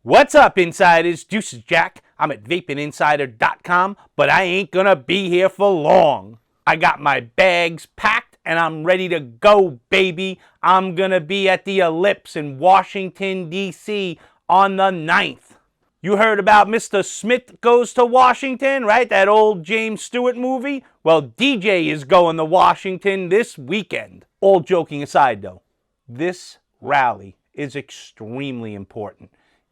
What's up, insiders? Juices Jack. I'm at vapinginsider.com, but I ain't gonna be here for long. I got my bags packed and I'm ready to go, baby. I'm gonna be at the Ellipse in Washington, D.C. on the 9th. You heard about Mr. Smith Goes to Washington, right? That old James Stewart movie? Well, DJ is going to Washington this weekend. All joking aside, though, this rally is extremely important.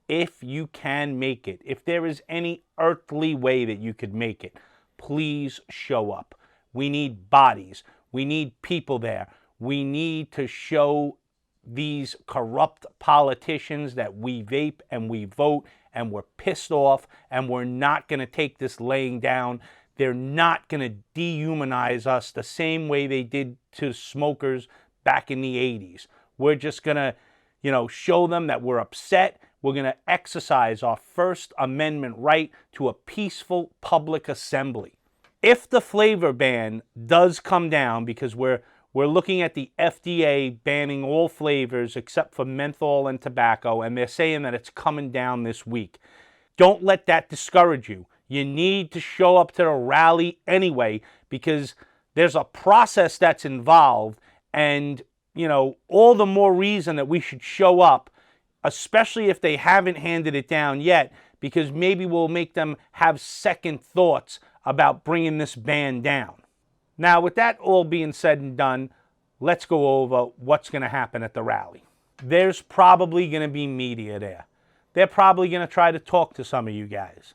If you can make it, if there is any earthly way that you could make it, please show up. We need bodies. We need people there. We need to show these corrupt politicians that we vape and we vote and we're pissed off and we're not going to take this laying down. They're not going to dehumanize us the same way they did to smokers back in the 80s. We're just going to, show them that we're upset. We're going to exercise our First Amendment right to a peaceful public assembly. If the flavor ban does come down, because we're looking at the FDA banning all flavors except for menthol and tobacco, and they're saying that it's coming down this week. Don't let that discourage you. You need to show up to the rally anyway, because there's a process that's involved, and, all the more reason that we should show up, especially if they haven't handed it down yet, because maybe we'll make them have second thoughts about bringing this ban down. Now, with that all being said and done, let's go over what's going to happen at the rally. There's probably going to be media there. They're probably going to try to talk to some of you guys.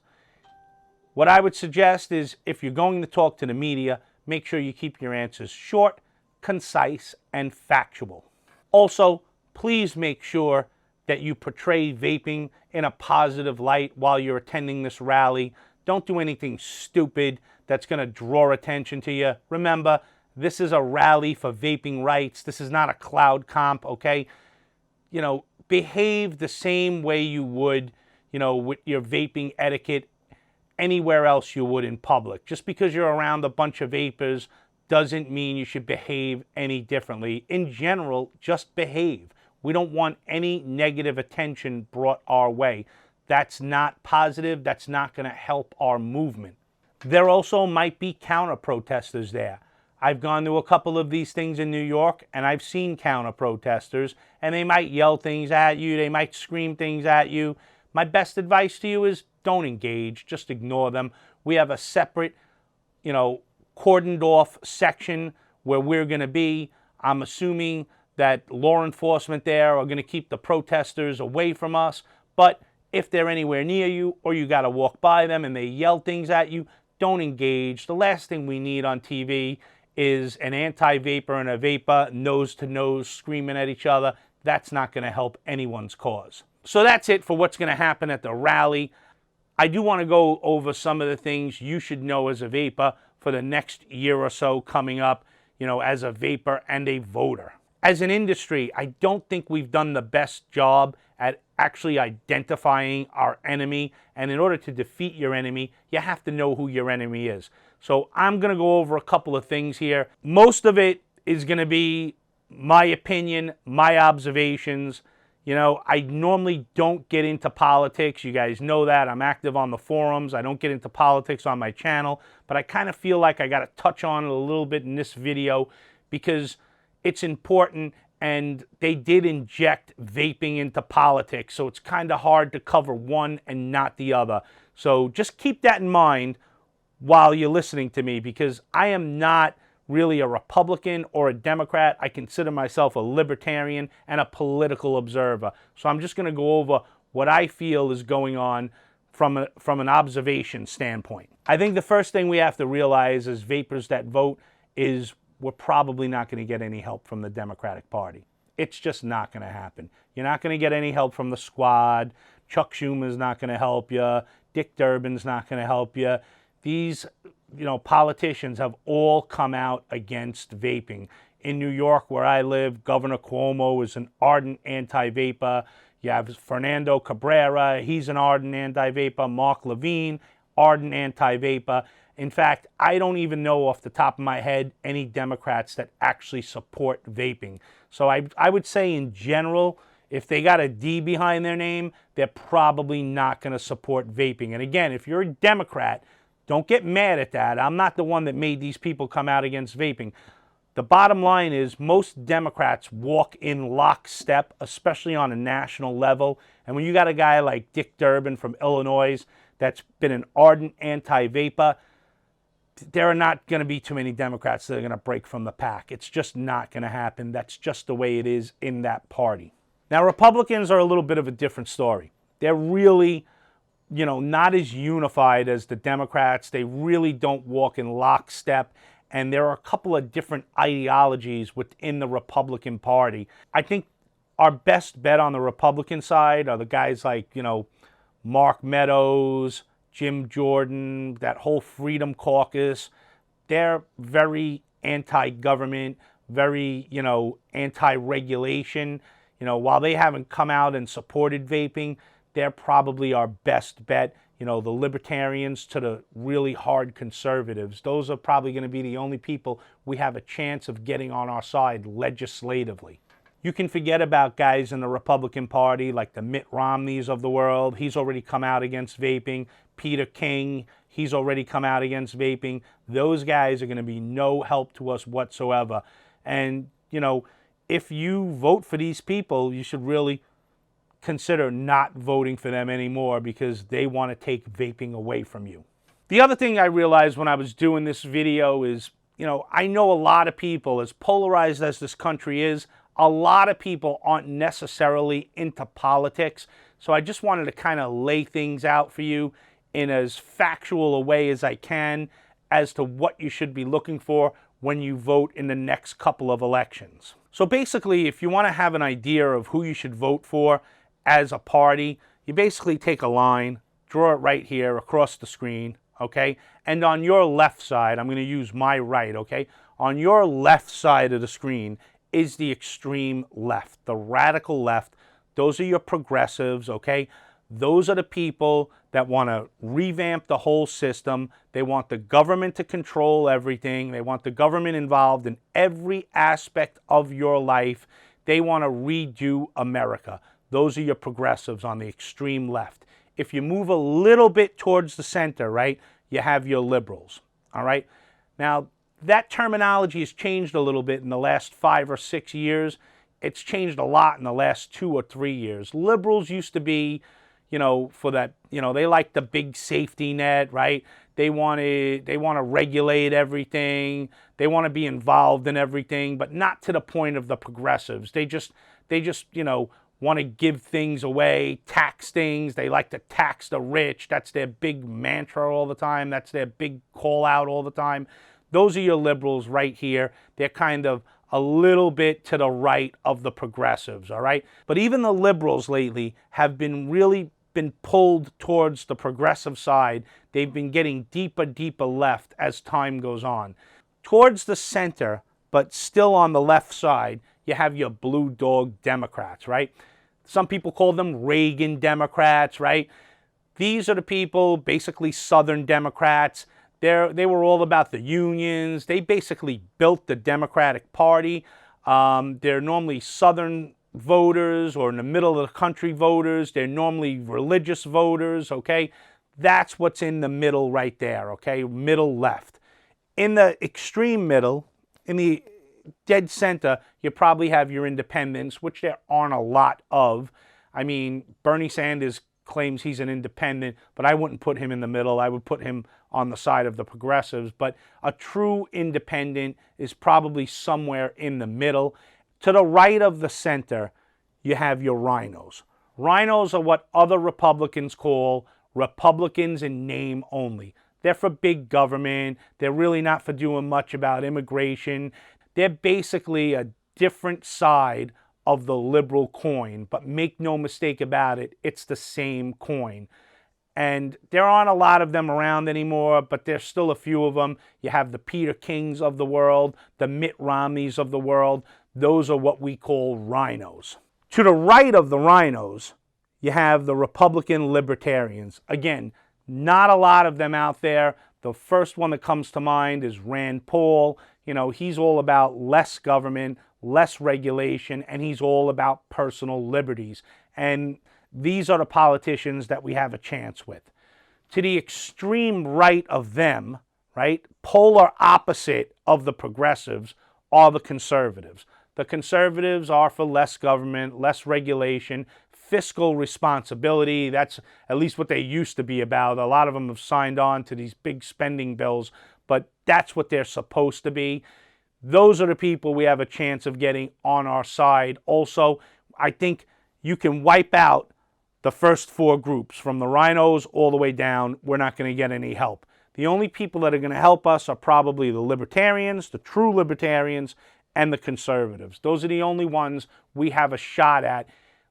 What I would suggest is, if you're going to talk to the media, make sure you keep your answers short, concise, and factual. Also, please make sure that you portray vaping in a positive light while you're attending this rally. Don't do anything stupid that's going to draw attention to you. Remember, this is a rally for vaping rights. This is not a cloud comp, okay? Behave the same way you would, with your vaping etiquette anywhere else you would in public. Just because you're around a bunch of vapors doesn't mean you should behave any differently. In general, just behave. We don't want any negative attention brought our way. That's not positive. That's not going to help our movement. There also might be counter-protesters there. I've gone to a couple of these things in New York, and I've seen counter-protesters, and they might yell things at you. They might scream things at you. My best advice to you is don't engage. Just ignore them. We have a separate, cordoned off section where we're going to be. I'm assuming that law enforcement there are going to keep the protesters away from us. But if they're anywhere near you, or you got to walk by them and they yell things at you, don't engage. The last thing we need on TV is an anti-vapor and a vapor nose to nose screaming at each other. That's not going to help anyone's cause. So that's it for what's going to happen at the rally. I do want to go over some of the things you should know as a vapor for the next year or so coming up, as a vapor and a voter. As an industry, I don't think we've done the best job at actually identifying our enemy. And in order to defeat your enemy, you have to know who your enemy is. So I'm going to go over a couple of things here. Most of it is going to be my opinion, my observations. I normally don't get into politics. You guys know that. I'm active on the forums. I don't get into politics on my channel. But I kind of feel like I got to touch on it a little bit in this video because it's important, and they did inject vaping into politics, so it's kind of hard to cover one and not the other. So just keep that in mind while you're listening to me, because I am not really a Republican or a Democrat. I consider myself a libertarian and a political observer. So I'm just going to go over what I feel is going on from an observation standpoint. I think the first thing we have to realize as vapors that vote is we're probably not going to get any help from the Democratic Party. It's just not going to happen. You're not going to get any help from the squad. Chuck Schumer's not going to help you. Dick Durbin's not going to help you. These, politicians have all come out against vaping. In New York, where I live, Governor Cuomo is an ardent anti-vapor. You have Fernando Cabrera. He's an ardent anti-vapor. Mark Levine, ardent anti-vapor. In fact, I don't even know off the top of my head any Democrats that actually support vaping. So I would say in general, If they got a D behind their name, they're probably not going to support vaping. And again, if you're a Democrat, don't get mad at that. I'm not the one that made these people come out against vaping. The bottom line is most Democrats walk in lockstep, especially on a national level. And when you got a guy like Dick Durbin from Illinois that's been an ardent anti-vapor, there are not going to be too many Democrats that are going to break from the pack. It's just not going to happen. That's just the way it is in that party. Now, Republicans are a little bit of a different story. They're really, not as unified as the Democrats. They really don't walk in lockstep. And there are a couple of different ideologies within the Republican Party. I think our best bet on the Republican side are the guys like, Mark Meadows, Jim Jordan, that whole Freedom Caucus. They're very anti-government, very, anti-regulation. While they haven't come out and supported vaping, they're probably our best bet. The libertarians to the really hard conservatives. Those are probably going to be the only people we have a chance of getting on our side legislatively. You can forget about guys in the Republican Party like the Mitt Romneys of the world. He's already come out against vaping. Peter King, he's already come out against vaping. Those guys are going to be no help to us whatsoever. And, if you vote for these people, you should really consider not voting for them anymore because they want to take vaping away from you. The other thing I realized when I was doing this video is, I know a lot of people, as polarized as this country is, a lot of people aren't necessarily into politics. So I just wanted to kind of lay things out for you in as factual a way as I can as to what you should be looking for when you vote in the next couple of elections. So basically, if you want to have an idea of who you should vote for as a party, you basically take a line, draw it right here across the screen, okay? And on your left side, I'm going to use my right, okay? On your left side of the screen is the extreme left, the radical left. Those are your progressives, okay? Those are the people that want to revamp the whole system. They want the government to control everything. They want the government involved in every aspect of your life. They want to redo America. Those are your progressives on the extreme left. If you move a little bit towards the center, right, you have your liberals, all right? Now, that terminology has changed a little bit in the last 5 or 6 years. It's changed a lot in the last 2 or 3 years. Liberals used to be, for that, they like the big safety net, right? They want to regulate everything. They want to be involved in everything, but not to the point of the progressives. They just, want to give things away, tax things. They like to tax the rich. That's their big mantra all the time. That's their big call out all the time. Those are your liberals right here. They're kind of a little bit to the right of the progressives, all right? But even the liberals lately have really been pulled towards the progressive side. They've been getting deeper left as time goes on. Towards the center, but still on the left side, you have your blue dog Democrats, right? Some people call them Reagan Democrats, right? These are the people, basically Southern Democrats. They were all about the unions. They basically built the Democratic Party. They're normally Southern voters or in the middle of the country voters. They're normally religious voters, okay? That's what's in the middle right there, okay? Middle left. In the extreme middle, in the dead center, you probably have your independents, which there aren't a lot of. I mean, Bernie Sanders claims he's an independent, but I wouldn't put him in the middle. I would put him on the side of the progressives. But a true independent is probably somewhere in the middle. To the right of the center, you have your rhinos. Rhinos are what other Republicans call Republicans in name only. They're for big government. They're really not for doing much about immigration. They're basically a different side of the liberal coin, but make no mistake about it, it's the same coin. And there aren't a lot of them around anymore, but there's still a few of them. You have the Peter Kings of the world, the Mitt Romneys of the world. Those are what we call rhinos. To the right of the rhinos, you have the Republican libertarians. Again, not a lot of them out there. The first one that comes to mind is Rand Paul. He's all about less government, less regulation, and he's all about personal liberties. And these are the politicians that we have a chance with. To the extreme right of them, right, polar opposite of the progressives, are the conservatives. The conservatives are for less government, less regulation, fiscal responsibility. That's at least what they used to be about. A lot of them have signed on to these big spending bills, but that's what they're supposed to be. Those are the people we have a chance of getting on our side. Also, I think you can wipe out the first four groups, from the rhinos all the way down. We're not going to get any help. The only people that are going to help us are probably the libertarians, the true libertarians, and the conservatives. Those are the only ones we have a shot at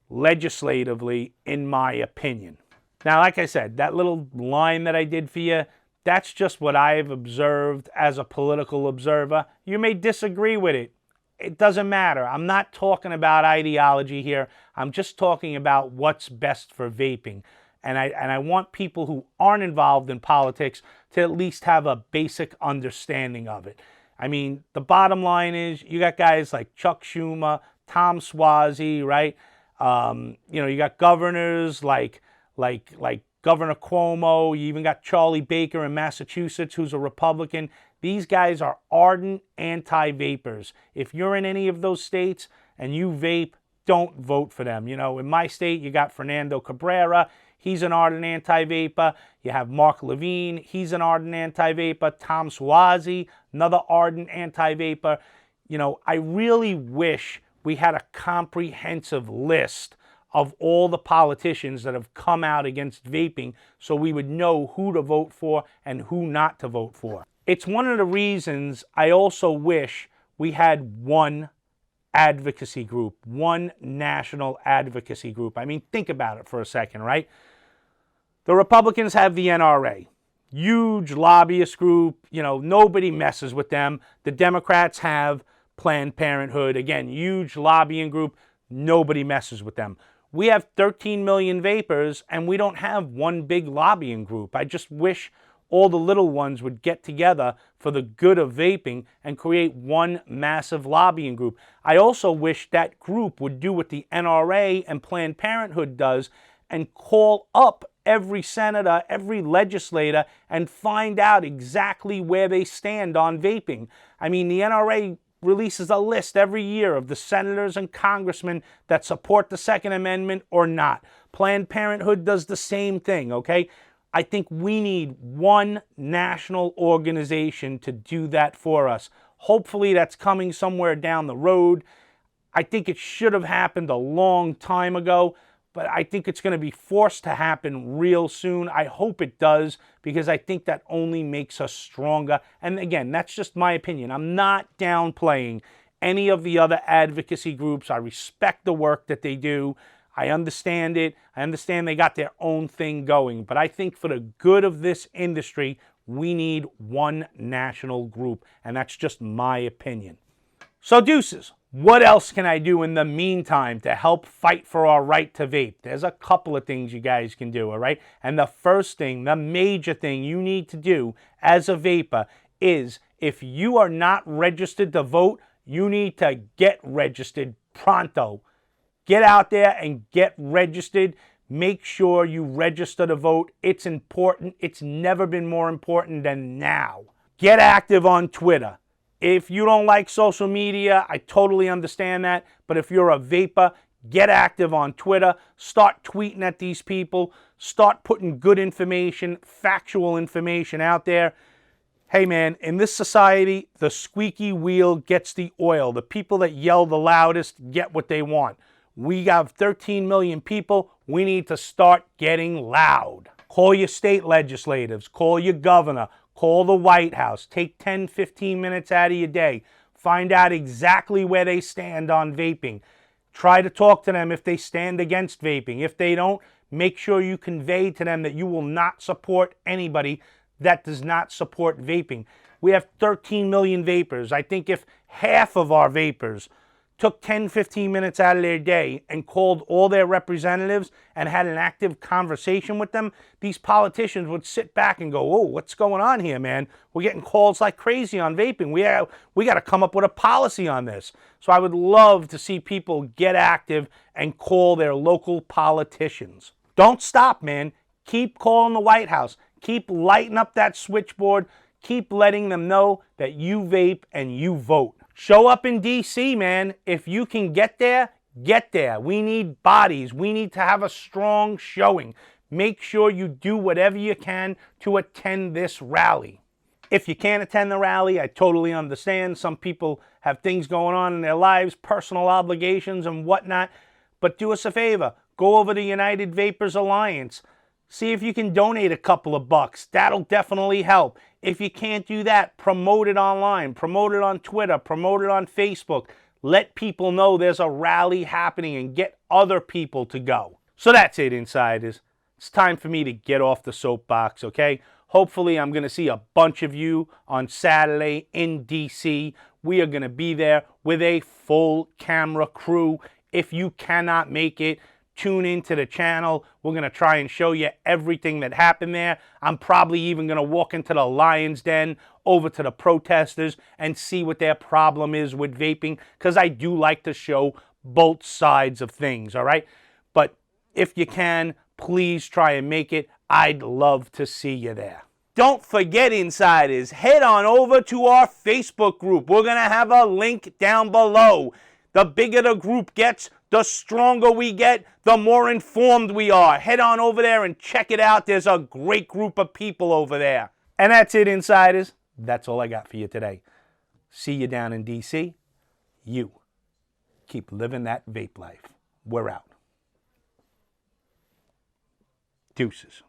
legislatively, in my opinion. Now, like I said, that little line that I did for you, that's just what I've observed as a political observer. You may disagree with it. It doesn't matter. I'm not talking about ideology here. I'm just talking about what's best for vaping. And I want people who aren't involved in politics to at least have a basic understanding of it. I mean, the bottom line is you got guys like Chuck Schumer, Tom Suozzi, right? You got governors like Governor Cuomo. You even got Charlie Baker in Massachusetts, who's a Republican. These guys are ardent anti-vapers. If you're in any of those states and you vape, don't vote for them. In my state, you got Fernando Cabrera. He's an ardent anti-vapor. You have Mark Levine. He's an ardent anti-vapor. Tom Suozzi, another ardent anti-vapor. I really wish we had a comprehensive list of all the politicians that have come out against vaping so we would know who to vote for and who not to vote for. It's one of the reasons I also wish we had one advocacy group, one national advocacy group. I mean, think about it for a second, right? The Republicans have the NRA, huge lobbyist group. Nobody messes with them. The Democrats have Planned Parenthood, again, huge lobbying group. Nobody messes with them. We have 13 million vapors, and we don't have one big lobbying group. I just wish all the little ones would get together for the good of vaping and create one massive lobbying group. I also wish that group would do what the NRA and Planned Parenthood does and call up every senator, every legislator, and find out exactly where they stand on vaping. I mean, the NRA releases a list every year of the senators and congressmen that support the Second Amendment or not. Planned Parenthood does the same thing, okay? I think we need one national organization to do that for us. Hopefully that's coming somewhere down the road. I think it should have happened a long time ago, but I think it's going to be forced to happen real soon. I hope it does, because I think that only makes us stronger. And again, that's just my opinion. I'm not downplaying any of the other advocacy groups. I respect the work that they do. I understand it. I understand they got their own thing going. But I think for the good of this industry, we need one national group. And that's just my opinion. So deuces, what else can I do in the meantime to help fight for our right to vape? There's a couple of things you guys can do, all right? And the first thing, the major thing you need to do as a vapor is, if you are not registered to vote, you need to get registered pronto. Get out there and get registered. Make sure you register to vote. It's important. It's never been more important than now. Get active on Twitter. If you don't like social media, I totally understand that. But if you're a vapor, get active on Twitter. Start tweeting at these people. Start putting good information, factual information out there. Hey man, in this society, the squeaky wheel gets the oil. The people that yell the loudest get what they want. We have 13 million people. We need to start getting loud. Call your state legislators. Call your governor. Call the White House. Take 10, 15 minutes out of your day. Find out exactly where they stand on vaping. Try to talk to them if they stand against vaping. If they don't, make sure you convey to them that you will not support anybody that does not support vaping. We have 13 million vapors. I think if half of our vapors took 10, 15 minutes out of their day and called all their representatives and had an active conversation with them, these politicians would sit back and go, oh, what's going on here, man? We're getting calls like crazy on vaping. We got to come up with a policy on this. So I would love to see people get active and call their local politicians. Don't stop, man. Keep calling the White House. Keep lighting up that switchboard. Keep letting them know that you vape and you vote. Show up in D.C., man. If you can get there, get there. We need bodies. We need to have a strong showing. Make sure you do whatever you can to attend this rally. If you can't attend the rally, I totally understand. Some people have things going on in their lives, personal obligations and whatnot. But do us a favor. Go over to United Vapors Alliance. See if you can donate a couple of bucks. That'll definitely help. If you can't do that, promote it online. Promote it on Twitter. Promote it on Facebook. Let people know there's a rally happening and get other people to go. So that's it, insiders. It's time for me to get off the soapbox, okay? Hopefully, I'm going to see a bunch of you on Saturday in D.C. We are going to be there with a full camera crew. If you cannot make it, tune into the channel. We're going to try and show you everything that happened there. I'm probably even going to walk into the Lion's Den, over to the protesters, and see what their problem is with vaping, because I do like to show both sides of things, all right? But if you can, please try and make it. I'd love to see you there. Don't forget, insiders, head on over to our Facebook group. We're going to have a link down below. The bigger the group gets, the stronger we get, the more informed we are. Head on over there and check it out. There's a great group of people over there. And that's it, insiders. That's all I got for you today. See you down in D.C. You keep living that vape life. We're out. Deuces.